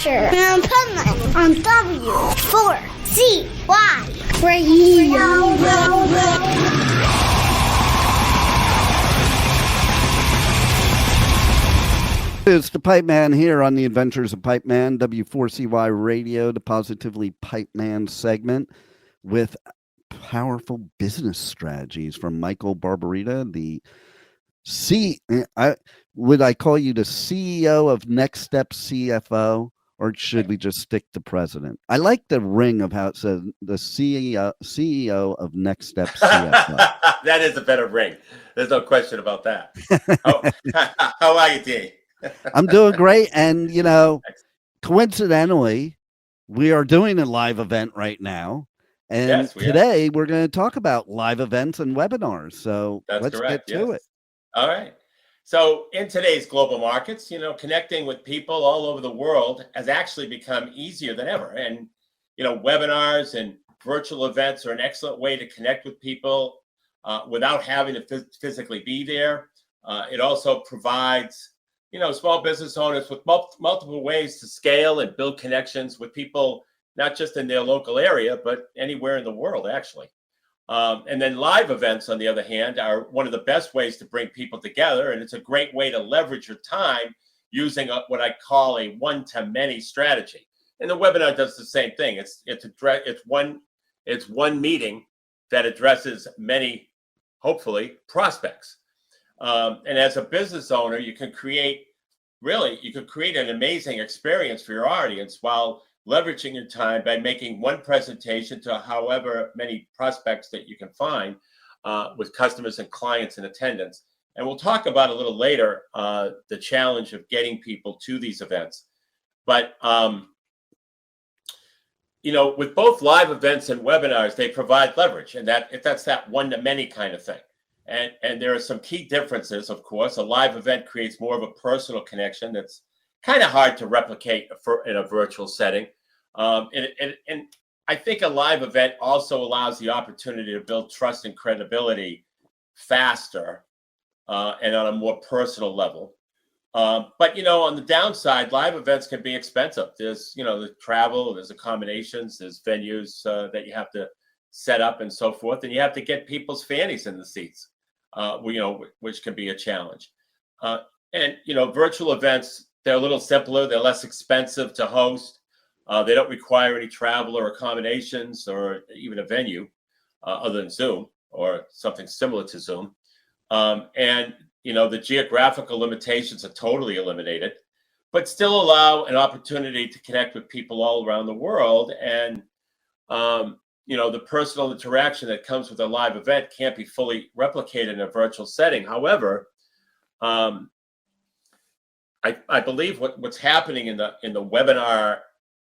Adventure in Pipeman on W4CY Radio. It's the Pipeman here on the Adventures of Pipeman, W4CY Radio, the Positively Pipeman segment with powerful business strategies from Michael Barbarita, the would I call you the CEO of Next Step CFO, or should we just stick to president? I like the ring of how it says the CEO of Next Step CFO. That is a better ring. There's no question about that. How are you, D? I'm doing great. And, coincidentally, we are doing a live event right now. And yes, today we're going to talk about live events and webinars. So let's get to it. All right. So in today's global markets, connecting with people all over the world has actually become easier than ever. And, webinars and virtual events are an excellent way to connect with people without having to physically be there. It also provides small business owners with multiple ways to scale and build connections with people, not just in their local area, but anywhere in the world, actually. And then live events, on the other hand, are one of the best ways to bring people together. And it's a great way to leverage your time using what I call a one-to-many strategy. And the webinar does the same thing. It's one meeting that addresses many, hopefully, prospects. And as a business owner, you can create an amazing experience for your audience while leveraging your time by making one presentation to however many prospects that you can find with customers and clients in attendance. And we'll talk about a little later the challenge of getting people to these events. But with both live events and webinars, they provide leverage, and that's that one-to-many kind of thing. And there are some key differences, of course. A live event creates more of a personal connection that's kind of hard to replicate in a virtual setting. And I think a live event also allows the opportunity to build trust and credibility faster and on a more personal level. But, on the downside, live events can be expensive. There's, the travel, there's accommodations, there's venues that you have to set up and so forth. And you have to get people's fannies in the seats. Which can be a challenge. And virtual events, they're a little simpler. They're less expensive to host. They don't require any travel or accommodations or even a venue other than Zoom or something similar to Zoom. And the geographical limitations are totally eliminated, but still allow an opportunity to connect with people all around the world. And the personal interaction that comes with a live event can't be fully replicated in a virtual setting. However, I believe what's happening in the webinar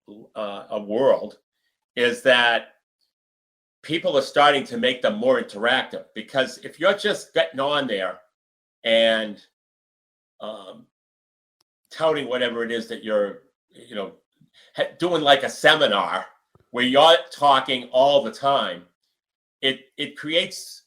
world is that people are starting to make them more interactive, because if you're just getting on there and touting whatever it is that you're doing, like a seminar where you're talking all the time, it creates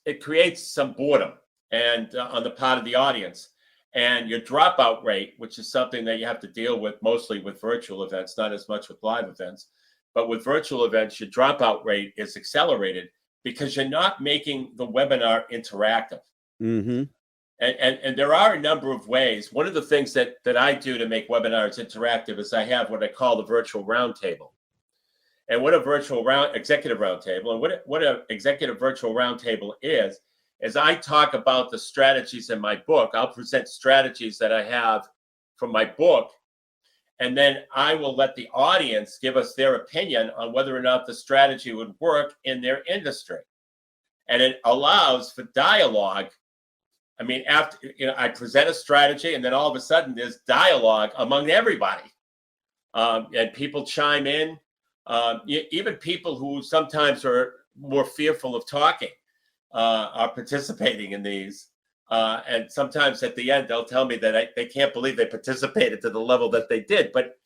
some boredom and on the part of the audience. And your dropout rate, which is something that you have to deal with mostly with virtual events, not as much with live events, but with virtual events, your dropout rate is accelerated because you're not making the webinar interactive. Mm-hmm. And there are a number of ways. One of the things that I do to make webinars interactive is I have what I call the virtual roundtable. And what a virtual executive roundtable, and what an executive virtual roundtable is I talk about the strategies in my book. I'll present strategies that I have from my book, and then I will let the audience give us their opinion on whether or not the strategy would work in their industry. And it allows for dialogue. I mean, after I present a strategy, and then all of a sudden there's dialogue among everybody, and people chime in. Even people who sometimes are more fearful of talking are participating in these. And sometimes at the end, they'll tell me that they can't believe they participated to the level that they did. But,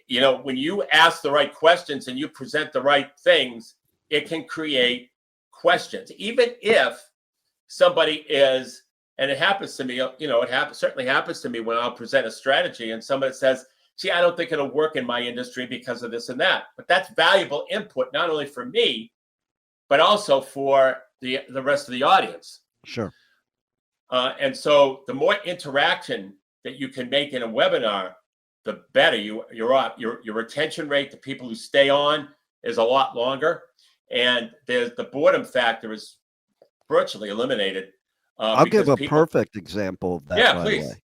when you ask the right questions and you present the right things, it can create questions. Even if somebody is, and it happens to me, certainly happens to me when I'll present a strategy and somebody says, gee, I don't think it'll work in my industry because of this and that. But that's valuable input, not only for me, but also for the rest of the audience. Sure. And so the more interaction that you can make in a webinar, the better your retention rate, the people who stay on, is a lot longer. And the boredom factor is virtually eliminated. I'll give a perfect example of that. Yeah, by please. The way.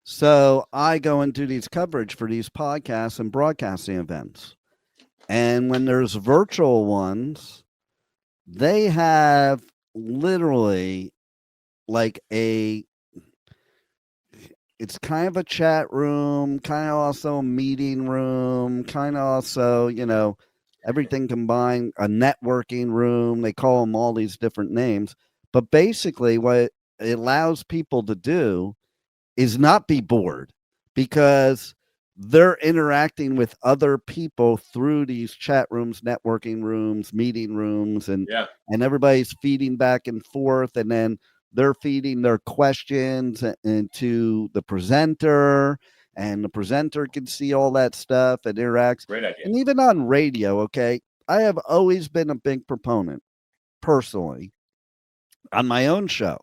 So I go and do these coverage for these podcasts and broadcasting events. And when there's virtual ones, they have literally like it's kind of a chat room, kind of also a meeting room, kind of also, everything combined, a networking room. They call them all these different names. But basically what it allows people to do is not be bored, because they're interacting with other people through these chat rooms, networking rooms, meeting rooms, and everybody's feeding back and forth, and then they're feeding their questions into the presenter, and the presenter can see all that stuff and interacts. Great idea. And even on radio, okay, I have always been a big proponent, personally, on my own show,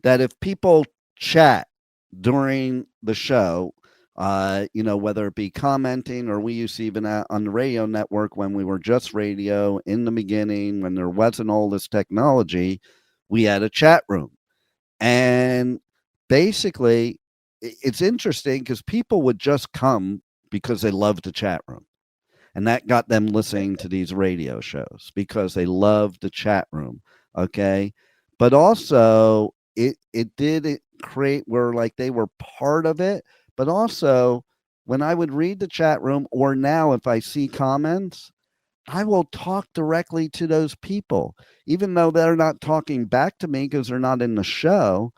that if people chat during the show, whether it be commenting, or we used to even on the radio network when we were just radio in the beginning, when there wasn't all this technology, we had a chat room. And basically, it's interesting because people would just come because they loved the chat room. And that got them listening to these radio shows because they loved the chat room. Okay. But also, it did create where like they were part of it. But also, when I would read the chat room, or now if I see comments, I will talk directly to those people, even though they're not talking back to me because they're not in the show.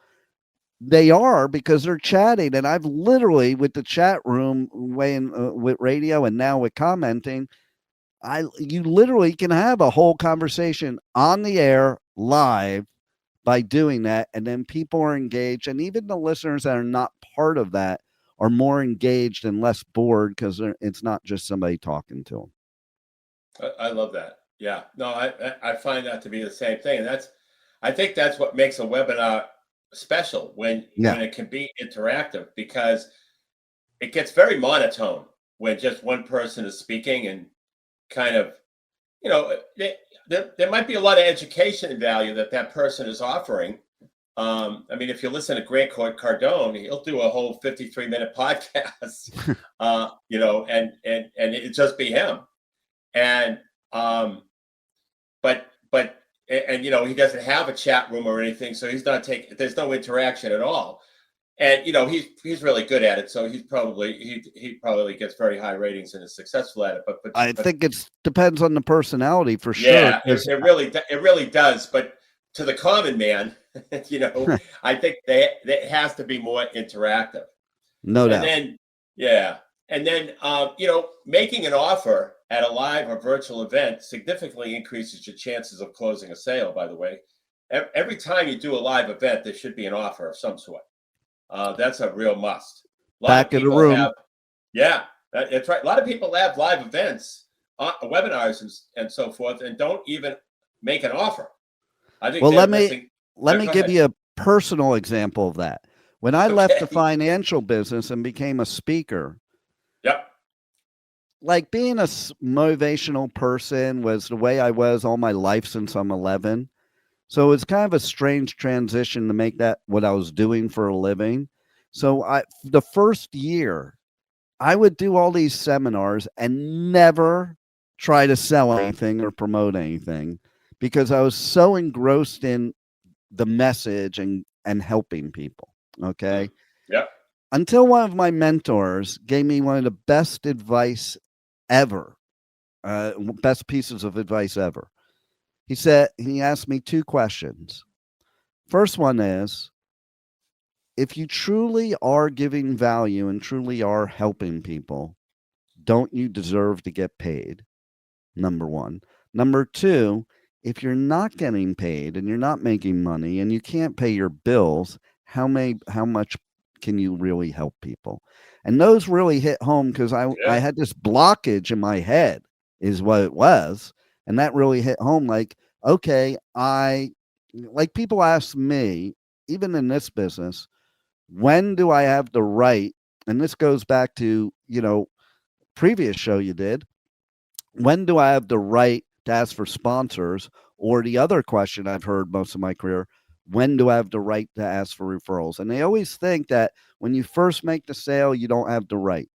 They are, because they're chatting. And I've literally, with the chat room with radio and now with commenting, you literally can have a whole conversation on the air live by doing that. And then people are engaged. And even the listeners that are not part of that are more engaged and less bored because it's not just somebody talking to them. I love that. Yeah, no, I find that to be the same thing. And I think that's what makes a webinar special, when it can be interactive, because it gets very monotone when just one person is speaking, and kind of, there might be a lot of education value that person is offering. I mean, if you listen to Grant Cardone, he'll do a whole 53-minute podcast, and it just be him. And he doesn't have a chat room or anything, so he's not there's no interaction at all. And he's really good at it, so he probably gets very high ratings and is successful at it. But I think it depends on the personality for sure. Yeah, it really does. But to the common man, I think that has to be more interactive. No doubt. And then making an offer at a live or virtual event significantly increases your chances of closing a sale. By the way, every time you do a live event, there should be an offer of some sort. That's a real must. Back in the room. That's right. A lot of people have live events, webinars, and so forth, and don't even make an offer. I think. Well, let me give you a personal example of that. When I left the financial business and became a speaker, like being a motivational person was the way I was all my life since I'm 11. So it's kind of a strange transition to make that what I was doing for a living. So the first year, I would do all these seminars and never try to sell anything or promote anything, because I was so engrossed in the message and helping people. Okay. Yeah. Until one of my mentors gave me one of the best advice ever, best pieces of advice ever. He asked me two questions. First one is, if you truly are giving value and truly are helping people, don't you deserve to get paid? Number one. Number two, if you're not getting paid and you're not making money and you can't pay your bills, how much can you really help people? And those really hit home because I had this blockage in my head is what it was. And that really hit home. Like, okay, like people ask me, even in this business, when do I have the right? And this goes back to, previous show you did. When do I have the right to ask for sponsors? Or the other question I've heard most of my career, when do I have the right to ask for referrals? And they always think that when you first make the sale, you don't have the right.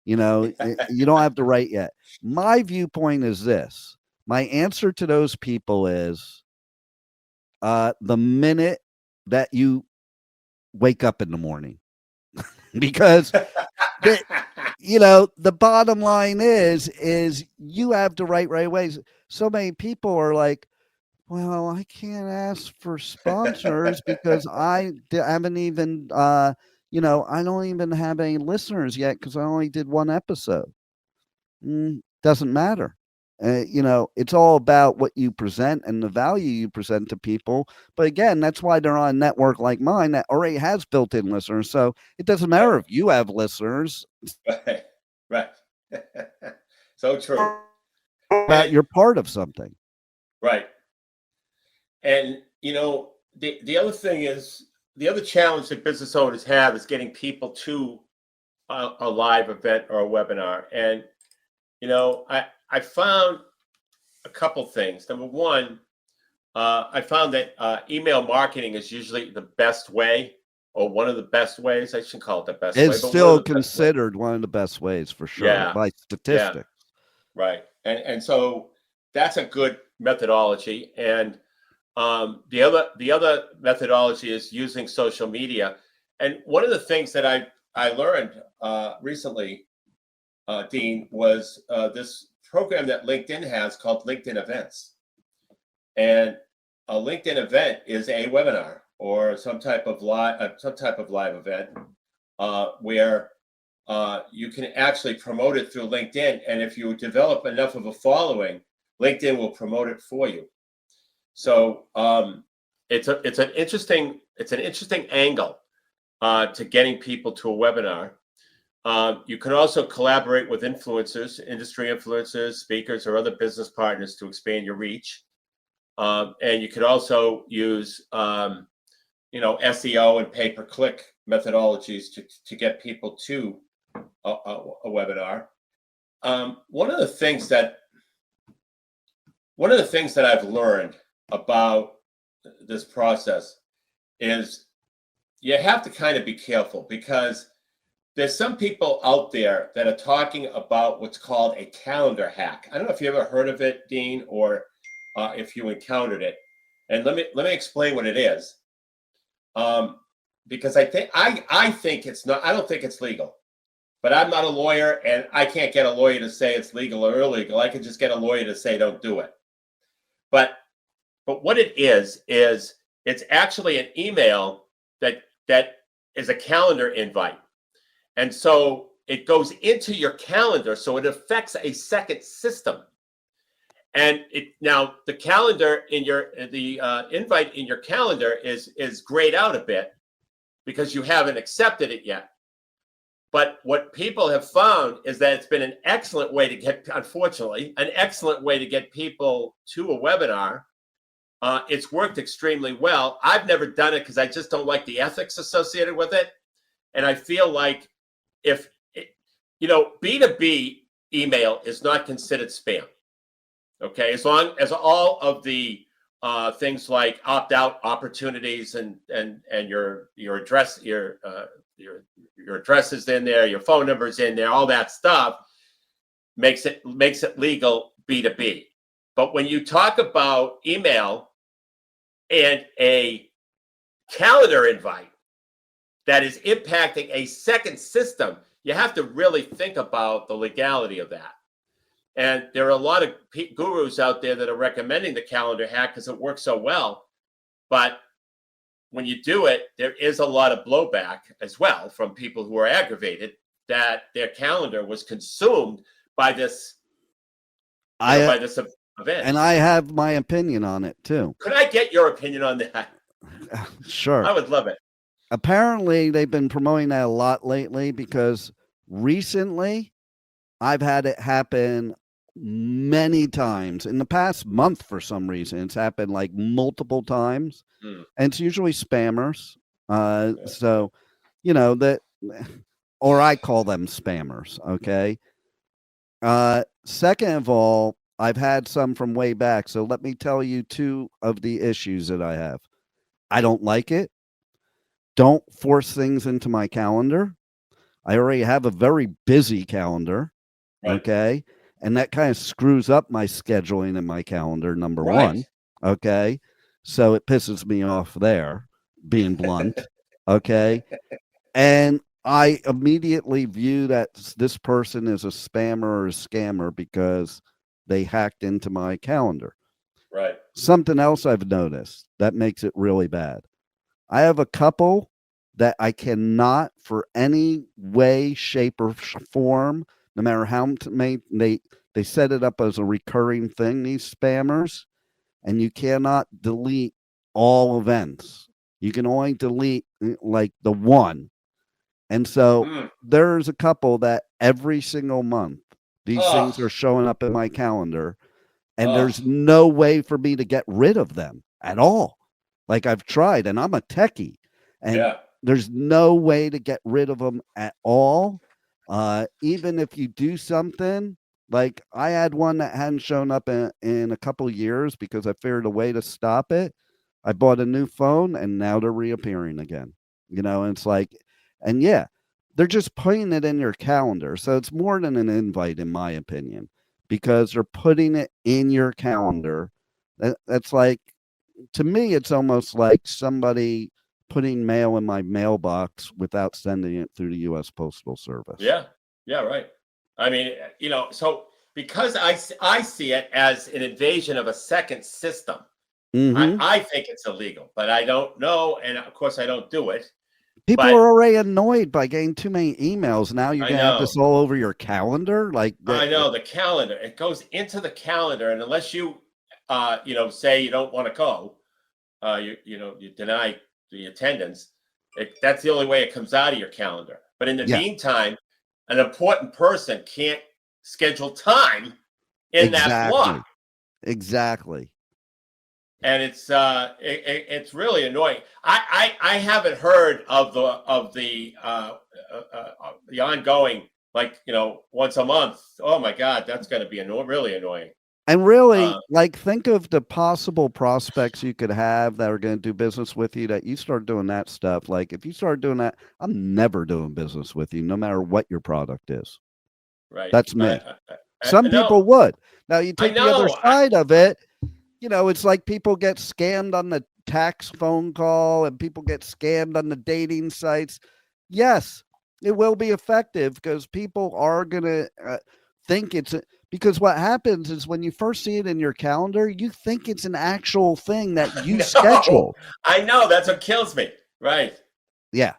You don't have the right yet. My viewpoint is this. My answer to those people is the minute that you wake up in the morning. Because the bottom line is you have the right ways. So many people are like, well, I can't ask for sponsors because I haven't even, I don't even have any listeners yet because I only did one episode. Doesn't matter. It's all about what you present and the value you present to people. But again, that's why they're on a network like mine that already has built-in listeners. So it doesn't matter if you have listeners. Right. So true. But you're part of something. Right. And, the other thing is, the other challenge that business owners have is getting people to a live event or a webinar. And, I found a couple things. Number one, I found that email marketing is usually the best way, or one of the best ways. I shouldn't call it the best way. It's still considered one of the best ways for sure, by statistics. Yeah. Right. And so that's a good methodology. And the other methodology is using social media. And one of the things that I learned recently, Dean, was this program that LinkedIn has called LinkedIn Events. And a LinkedIn event is a webinar or some type of live event where you can actually promote it through LinkedIn. And if you develop enough of a following, LinkedIn will promote it for you. So it's an interesting angle to getting people to a webinar. You can also collaborate with influencers, industry influencers, speakers, or other business partners to expand your reach. And you could also use, SEO and pay-per-click methodologies to get people to a webinar. One of the things that I've learned about this process is you have to kind of be careful, because there's some people out there that are talking about what's called a calendar hack. I don't know if you ever heard of it, Dean, or if you encountered it. And let me explain what it is. Because I think it's not. I don't think it's legal. But I'm not a lawyer, and I can't get a lawyer to say it's legal or illegal. I can just get a lawyer to say don't do it. But what it is it's actually an email that is a calendar invite. And so it goes into your calendar, so it affects a second system. And now the calendar in the invite in your calendar is grayed out a bit because you haven't accepted it yet. But what people have found is that it's been an excellent way to get, unfortunately, an excellent way to get people to a webinar. It's worked extremely well. I've never done it because I just don't like the ethics associated with it. And I feel like if, B2B email is not considered spam. Okay, as long as all of the things like opt-out opportunities and your address, your address is in there, your phone number is in there, all that stuff makes it legal B2B. But when you talk about email and a calendar invite that is impacting a second system, you have to really think about the legality of that. And there are a lot of gurus out there that are recommending the calendar hack because it works so well. But when you do it, there is a lot of blowback as well from people who are aggravated that their calendar was consumed by this, by this event. And I have my opinion on it too. Could I get your opinion on that? Sure. I would love it. apparently they've been promoting that a lot lately because recently I've had it happen many times in the past month. For some reason, it's happened like multiple times, and it's usually spammers. So, that, or I call them spammers. Okay. Second of all, I've had some from way back. So let me tell you two of the issues that I have. I don't like it. Don't force things into my calendar. I already have a very busy calendar. Right. Okay. And that kind of screws up my scheduling in my calendar, number one. Okay. So it pisses me off there, being blunt. Okay. And I immediately view that this person is a spammer or a scammer because they hacked into my calendar. Right. Something else I've noticed that makes it really bad. I have a couple that I cannot, for any way, shape, or form, no matter how many, they set it up as a recurring thing, these spammers, and you cannot delete all events. You can only delete like the one. And so there's a couple that every single month, these things are showing up in my calendar, and there's no way for me to get rid of them at all. Like, I've tried, and I'm a techie, and there's no way to get rid of them at all. Even if you do something, like I had one that hadn't shown up in a couple of years because I figured a way to stop it. I bought a new phone, and now they're reappearing again. And it's like, and they're just putting it in your calendar. So it's more than an invite, in my opinion, because they're putting it in your calendar. That's like, to me, it's almost like somebody putting mail in my mailbox without sending it through the U.S. Postal Service. Yeah, right. I mean, so because I see it as an invasion of a second system, I think it's illegal, but I don't know. And of course, I don't do it. People are already annoyed by getting too many emails. Now you're going to have this all over your calendar. I know the calendar. It goes into the calendar, and unless you, say you don't want to go, you deny the attendance. That's the only way it comes out of your calendar. But in the meantime, an important person can't schedule time in that block. Exactly. And it's really annoying. I haven't heard of the ongoing, once a month. Oh my God, that's going to be really annoying. And really, think of the possible prospects you could have that are going to do business with you, that you start doing that stuff. Like, if you start doing that, I'm never doing business with you, no matter what your product is. Right. That's me. Some people would. Now, you take the other side of it. It's like people get scammed on the tax phone call, and people get scammed on the dating sites. Yes, it will be effective because people are going to think it's because what happens is when you first see it in your calendar, you think it's an actual thing that you schedule. I know. That's what kills me. Right. Yeah.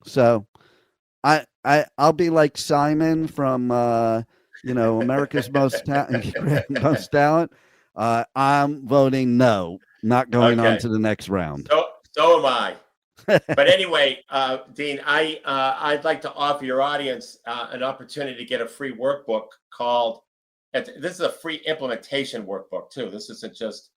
So I'll be like Simon from, America's Most Talent. I'm voting no, not going on to the next round. So am I. But anyway, Dean, I'd like to offer your audience an opportunity to get a free workbook called. This is a free implementation workbook too. This isn't just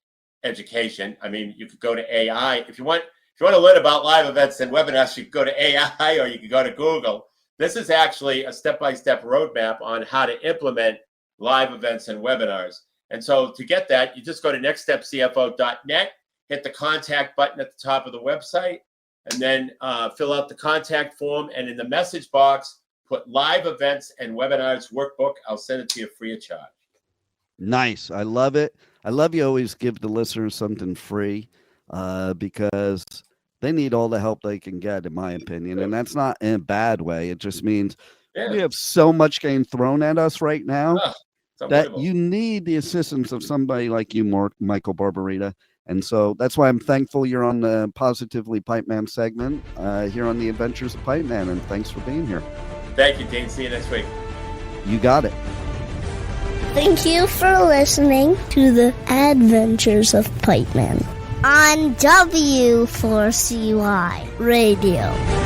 education. I mean, you could go to AI if you want. If you want to learn about live events and webinars, you can go to AI or you can go to Google. This is actually a step-by-step roadmap on how to implement live events and webinars. And so to get that, you just go to nextstepcfo.net, hit the contact button at the top of the website, and then fill out the contact form. And in the message box, put live events and webinars workbook. I'll send it to you free of charge. Nice. I love it. I love you always give the listeners something free because they need all the help they can get, in my opinion. And that's not in a bad way. It just means we have so much getting thrown at us right now that you need the assistance of somebody like you, Michael Barbarita. And so that's why I'm thankful you're on the Positively Pipeman segment here on the Adventures of Pipeman. And thanks for being here. Thank you, Dean. See you next week. You got it. Thank you for listening to the Adventures of Pipeman. on W4CY Radio.